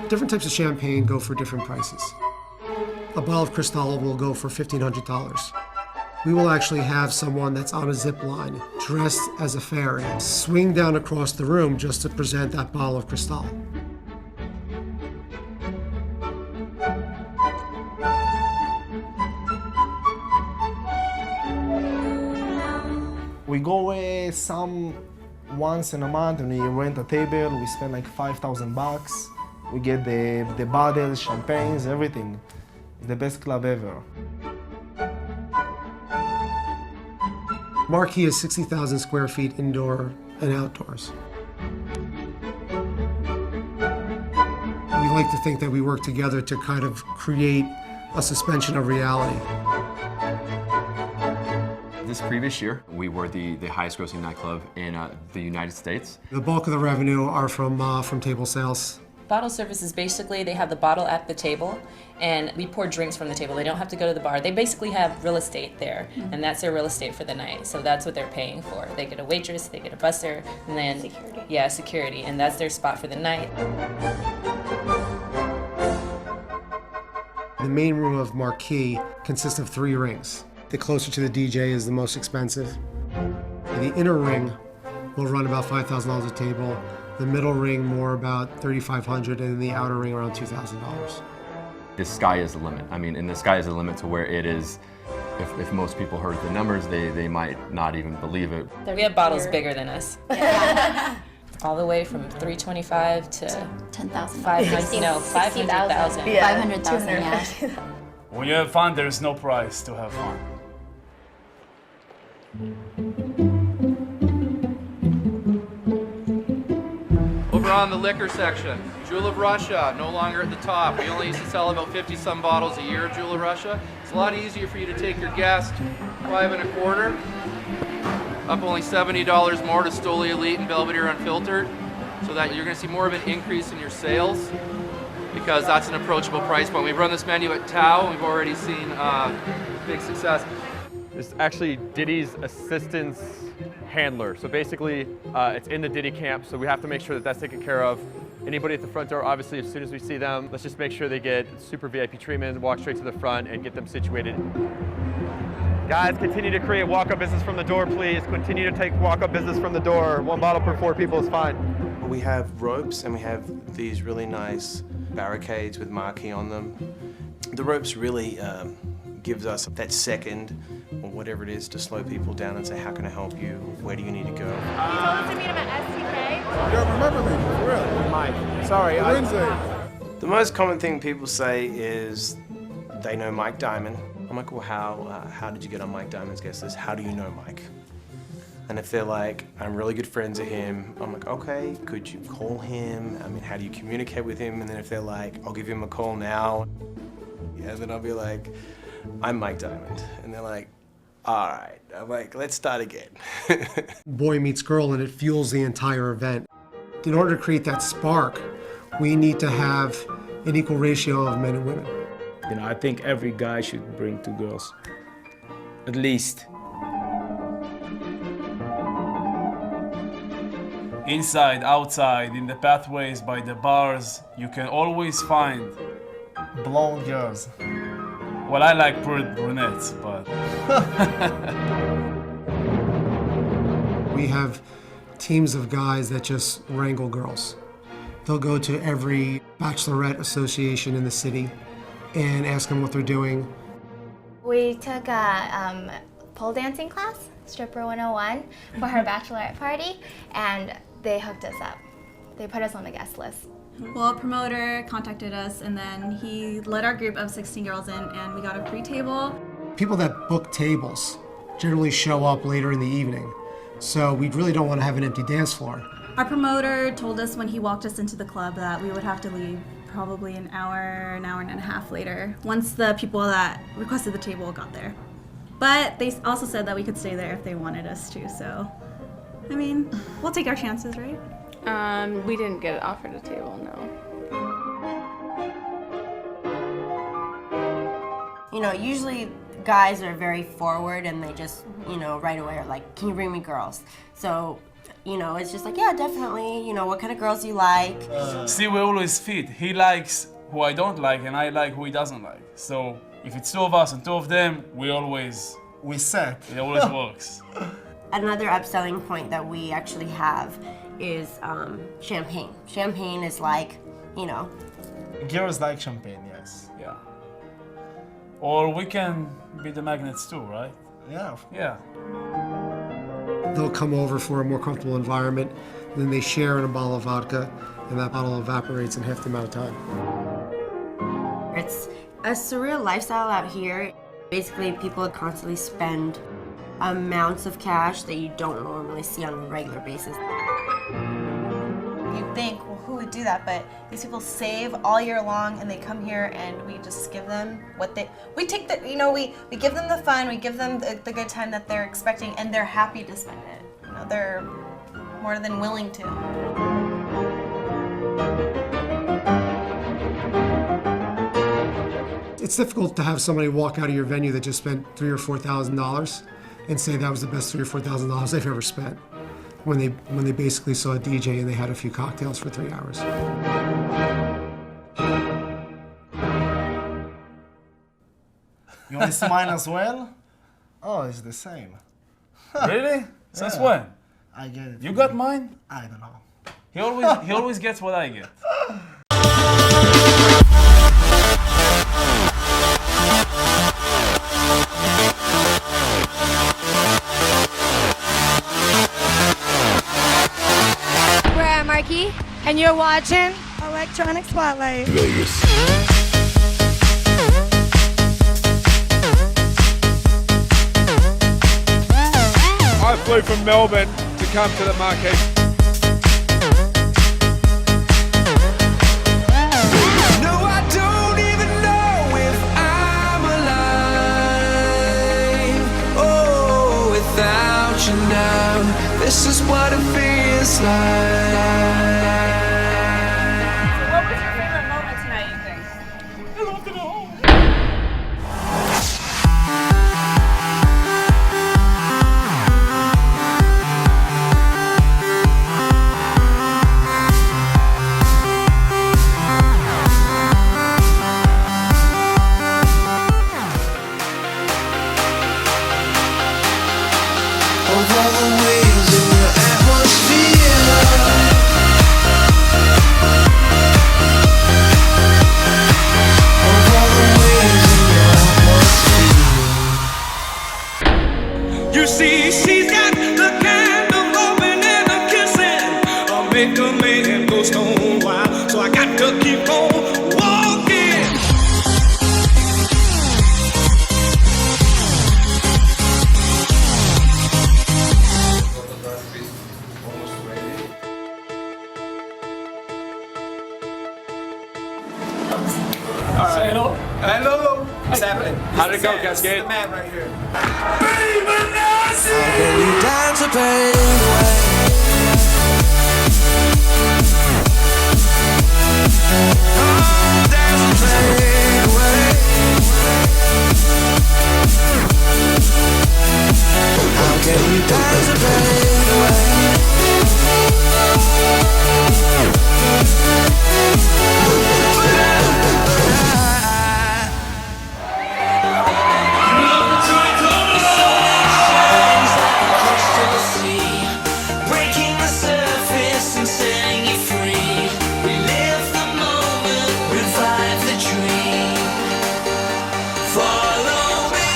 Different types of champagne go for different prices. A bottle of Cristal will go for $1,500. We will actually have someone that's on a zip line, dressed as a fairy, swing down across the room just to present that bottle of Cristal. We go some once in a month and we rent a table. We spend like $5,000. We get the bottles, champagnes, everything. It's the best club ever. Marquee is 60,000 square feet indoor and outdoors. We like to think that we work together to kind of create a suspension of reality. This previous year, we were the highest grossing nightclub in the United States. The bulk of the revenue are from table sales. Bottle service is basically they have the bottle at the table and we pour drinks from the table. They don't have to go to the bar. They basically have real estate there and that's their real estate for the night. So that's what they're paying for. They get a waitress, they get a busser, and then security. Yeah, security, and that's their spot for the night. The main room of Marquee consists of 3 rings. The closer to the DJ is the most expensive. The inner ring will run about $5,000 a table. The middle ring more about $3,500, and the outer ring around $2,000. The sky is the limit. I mean, and the sky is the limit to where it is, if most people heard the numbers, they might not even believe it. We have bottles bigger than us. All the way from $325 to $10,000. 500,000. No, 500,000. Yeah. 500,000, yeah. When you have fun, there's no price to have fun. Over on the liquor section, Jewel of Russia, no longer at the top. We only used to sell about 50-some bottles a year of Jewel of Russia. It's a lot easier for you to take your guest, 5 1/4, up only $70 more to Stoli Elite and Belvedere Unfiltered, so that you're gonna see more of an increase in your sales, because that's an approachable price point. We've run this menu at Tao, and we've already seen big success. It's actually Diddy's assistance handler. So basically, it's in the Diddy camp, so we have to make sure that that's taken care of. Anybody at the front door, obviously, as soon as we see them, let's just make sure they get super VIP treatment, walk straight to the front, and get them situated. Guys, continue to create walk-up business from the door, please. Continue to take walk-up business from the door. 1 bottle per 4 people is fine. We have ropes, and we have these really nice barricades with Marquee on them. The ropes really gives us that second, or whatever it is, to slow people down and say, how can I help you? Where do you need to go? You told us to meet him at STK. You don't remember me, for real? Mike. Sorry, Wednesday. The most common thing people say is they know Mike Diamond. I'm like, well, how did you get on Mike Diamond's guest list? How do you know Mike? And if they're like, I'm really good friends with him, I'm like, okay, could you call him? I mean, how do you communicate with him? And then if they're like, I'll give him a call now, yeah, then I'll be like, I'm Mike Diamond. And they're like, all right. I'm like, let's start again. Boy meets girl, and it fuels the entire event. In order to create that spark, we need to have an equal ratio of men and women. You know, I think every guy should bring 2 girls, at least. Inside, outside, in the pathways, by the bars, you can always find Blonde girls. well, I like brunettes, but We have teams of guys that just wrangle girls. They'll go to every Bachelorette association in the city and ask them what they're doing. We took a pole dancing class, Stripper 101, for her bachelorette party, and they hooked us up. They put us on the guest list. Well, a promoter contacted us, and then he led our group of 16 girls in, and we got a free table. People that book tables generally show up later in the evening, so we really don't want to have an empty dance floor. Our promoter told us when he walked us into the club that we would have to leave probably an hour and a half later, once the people that requested the table got there. But they also said that we could stay there if they wanted us to, so, I mean, we'll take our chances, right? We didn't get offered a table, no. You know, usually guys are very forward and they just, you know, right away are like, can you bring me girls? So, it's just like, yeah, definitely, what kind of girls you like. See, we always fit. He likes who I don't like, and I like who he doesn't like. So if it's two of us and two of them, we set. It always works. Another upselling point that we actually have is champagne. Champagne is like, Girls like champagne, yes. Yeah. Or we can be the magnets too, right? Yeah. Yeah. They'll come over for a more comfortable environment, then they share in a bottle of vodka, and that bottle evaporates in half the amount of time. It's a surreal lifestyle out here. Basically, people constantly spend amounts of cash that you don't normally see on a regular basis. You'd think, well, who would do that? But these people save all year long, and they come here, and we just give them we take the, we give them the fun, we give them the good time that they're expecting, and they're happy to spend it. They're more than willing to. It's difficult to have somebody walk out of your venue that just spent $3,000 or $4,000 and say that was the best $3,000 or $4,000 they've ever spent, when they basically saw a DJ and they had a few cocktails for 3 hours. You want to see mine as well? Oh, it's the same. Really? Since Yeah. when? I get it. You got mine? I don't know. He always gets what I get. We're at Marquee, and you're watching Electronic Spotlight. Vegas. I flew from Melbourne to come to the Marquee. No, I don't even know if I'm alive. Oh, without you now, this is what it feels like. What was your favorite moment tonight, you think? I love to go home. Of all the wheels in your atmosphere, of all the wheels in your atmosphere. You see, she's got the kind of loving and a kissing, I'll make a man go stone wild. So I got to keep on walking. Hello. Hello. What's happening? How did it go, Cascade? The man right here. I'll get you down to pay I'll get you down to breaking the surface and setting you free. Live the moment, revive the dream. Follow me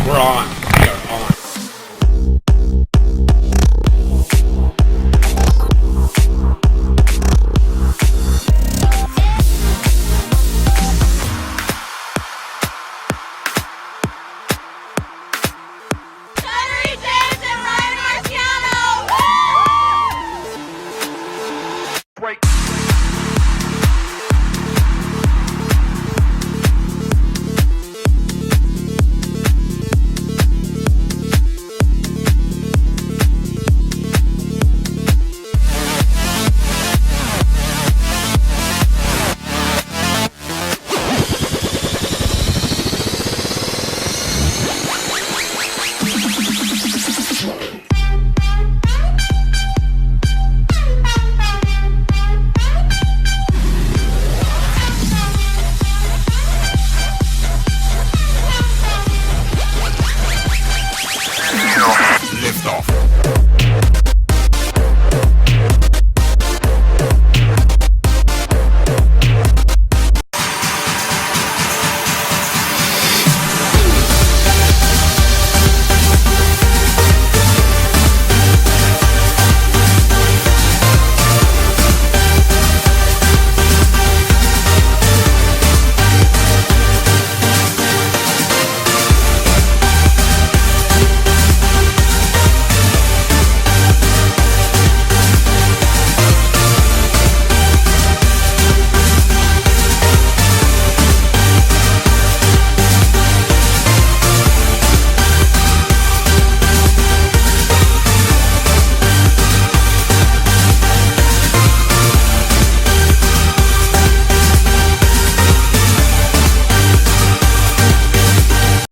We're on.